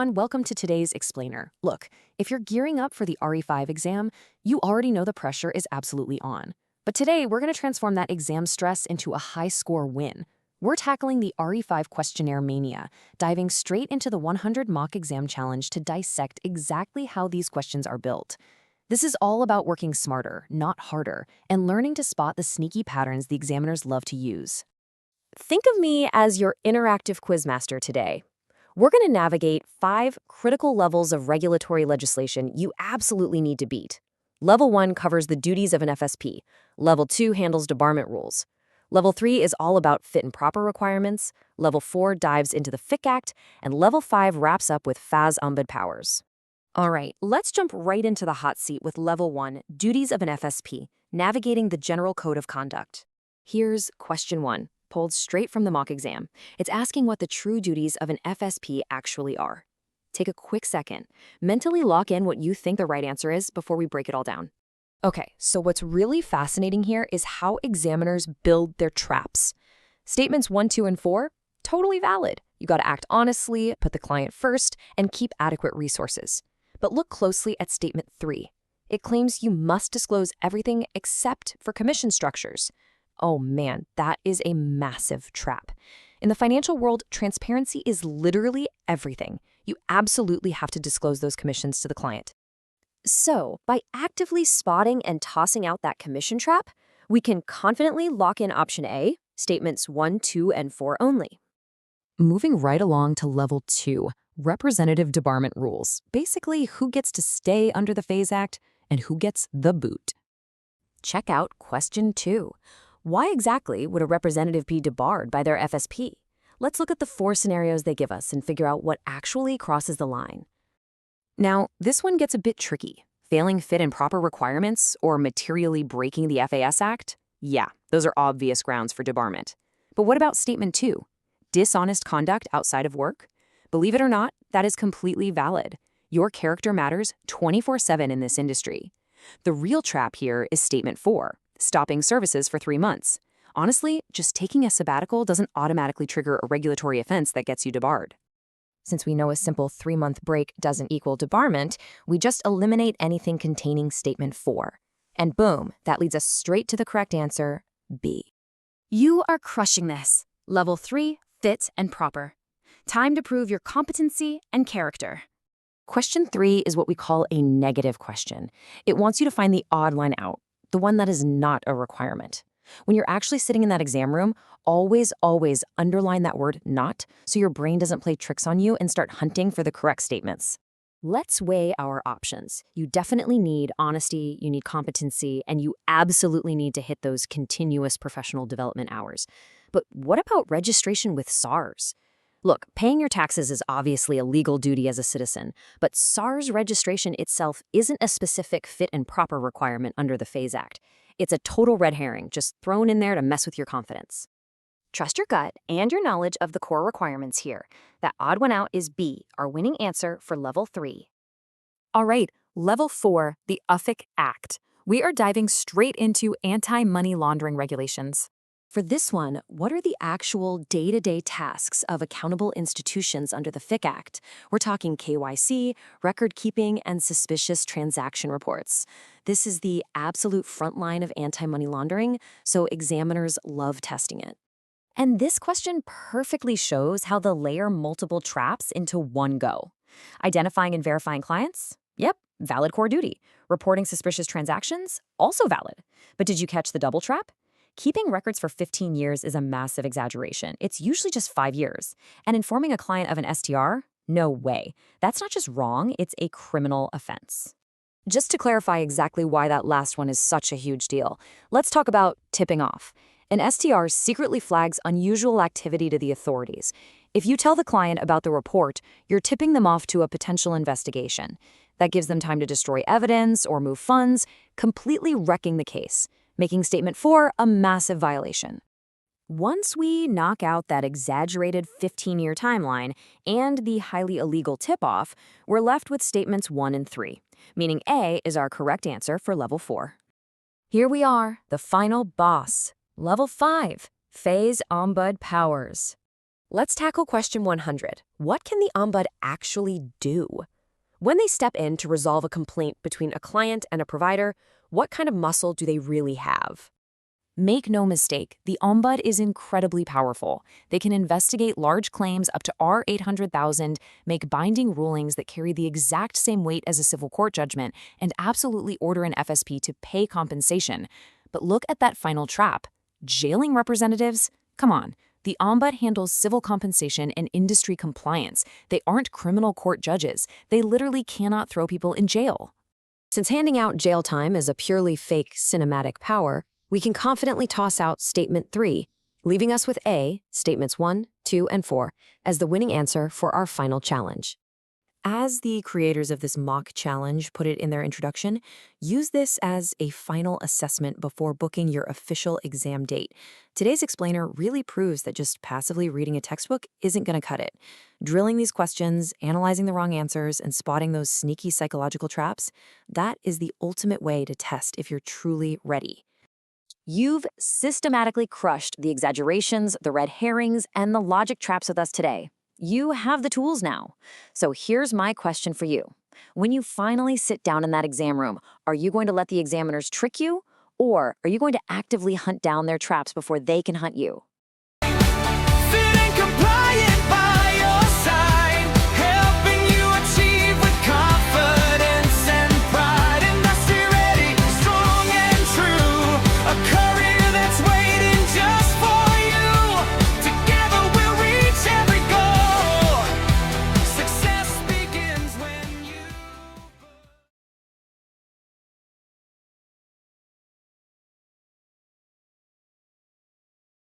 everyone, welcome to today's Explainer. Look, if you're gearing up for the RE5 exam, you already know the pressure is absolutely on. But today, we're going to transform that exam stress into a high-score win. We're tackling the RE5 questionnaire mania, diving straight into the 100 mock exam challenge to dissect exactly how these questions are built. This is all about working smarter, not harder, and learning to spot the sneaky patterns the examiners love to use. Think of me as your interactive quizmaster today. We're going to navigate 5 critical levels of regulatory legislation you absolutely need to beat. Level 1 covers the duties of an FSP. Level 2 handles debarment rules. Level 3 is all about fit and proper requirements. Level 4 dives into the FIC Act. And Level 5 wraps up with FAS Ombudsman powers. All right, let's jump right into the hot seat with Level 1, Duties of an FSP, navigating the General Code of Conduct. Here's question 1. Pulled straight from the mock exam. It's asking what the true duties of an FSP actually are. Take a quick second. Mentally lock in what you think the right answer is before we break it all down. Okay, so what's really fascinating here is how examiners build their traps. Statements 1, 2, and 4, totally valid. You got to act honestly, put the client first, and keep adequate resources. But look closely at statement 3. It claims you must disclose everything except for commission structures. Oh man, that is a massive trap. In the financial world, transparency is literally everything. You absolutely have to disclose those commissions to the client. So, by actively spotting and tossing out that commission trap, we can confidently lock in option A, statements 1, 2, and 4 only. Moving right along to level 2, representative debarment rules. Basically, who gets to stay under the FAS Act and who gets the boot. Check out question 2. Why exactly would a representative be debarred by their FSP? Let's look at the 4 scenarios they give us and figure out what actually crosses the line. Now, this one gets a bit tricky. Failing fit and proper requirements or materially breaking the FAS Act? Yeah, those are obvious grounds for debarment. But what about statement 2? Dishonest conduct outside of work? Believe it or not, that is completely valid. Your character matters 24/7 in this industry. The real trap here is statement 4. Stopping services for 3 months. Honestly, just taking a sabbatical doesn't automatically trigger a regulatory offense that gets you debarred. Since we know a simple 3-month break doesn't equal debarment, we just eliminate anything containing statement 4. And boom, that leads us straight to the correct answer, B. You are crushing this. Level 3, fit and proper. Time to prove your competency and character. Question 3 is what we call a negative question. It wants you to find the odd one out. The one that is not a requirement. When you're actually sitting in that exam room, always underline that word not so your brain doesn't play tricks on you and start hunting for the correct statements. Let's weigh our options. You definitely need honesty, you need competency, and you absolutely need to hit those continuous professional development hours. But what about registration with SARS? Look, paying your taxes is obviously a legal duty as a citizen, but SARS registration itself isn't a specific fit and proper requirement under the FAS Act. It's a total red herring, just thrown in there to mess with your confidence. Trust your gut and your knowledge of the core requirements here. That odd one out is B, our winning answer for level 3. All right, level 4, the FIC Act. We are diving straight into anti-money laundering regulations. For this one, what are the actual day-to-day tasks of accountable institutions under the FIC Act? We're talking KYC, record keeping, and suspicious transaction reports. This is the absolute front line of anti-money laundering, so examiners love testing it. And this question perfectly shows how they layer multiple traps into one go. Identifying and verifying clients? Yep, valid core duty. Reporting suspicious transactions? Also valid. But did you catch the double trap? Keeping records for 15 years is a massive exaggeration. It's usually just 5 years. And informing a client of an STR? No way. That's not just wrong, it's a criminal offense. Just to clarify exactly why that last one is such a huge deal, let's talk about tipping off. An STR secretly flags unusual activity to the authorities. If you tell the client about the report, you're tipping them off to a potential investigation. That gives them time to destroy evidence or move funds, completely wrecking the case, making statement 4 a massive violation. Once we knock out that exaggerated 15-year timeline and the highly illegal tip-off, we're left with statements 1 and 3, meaning A is our correct answer for level 4. Here we are, the final boss, level 5, FAS Ombudsman powers. Let's tackle question 100. What can the ombudsman actually do? When they step in to resolve a complaint between a client and a provider, what kind of muscle do they really have? Make no mistake, the Ombud is incredibly powerful. They can investigate large claims up to R 800,000, make binding rulings that carry the exact same weight as a civil court judgment, and absolutely order an FSP to pay compensation. But look at that final trap. Jailing representatives? Come on. The Ombud handles civil compensation and industry compliance. They aren't criminal court judges. They literally cannot throw people in jail. Since handing out jail time is a purely fake cinematic power, we can confidently toss out Statement 3, leaving us with A, Statements 1, 2, and 4, as the winning answer for our final challenge. As the creators of this mock challenge put it in their introduction, use this as a final assessment before booking your official exam date. Today's explainer really proves that just passively reading a textbook isn't going to cut it. Drilling these questions, analyzing the wrong answers, and spotting those sneaky psychological traps, that is the ultimate way to test if you're truly ready. You've systematically crushed the exaggerations, the red herrings, and the logic traps with us today. You have the tools now. So here's my question for you. When you finally sit down in that exam room, are you going to let the examiners trick you? Or are you going to actively hunt down their traps before they can hunt you?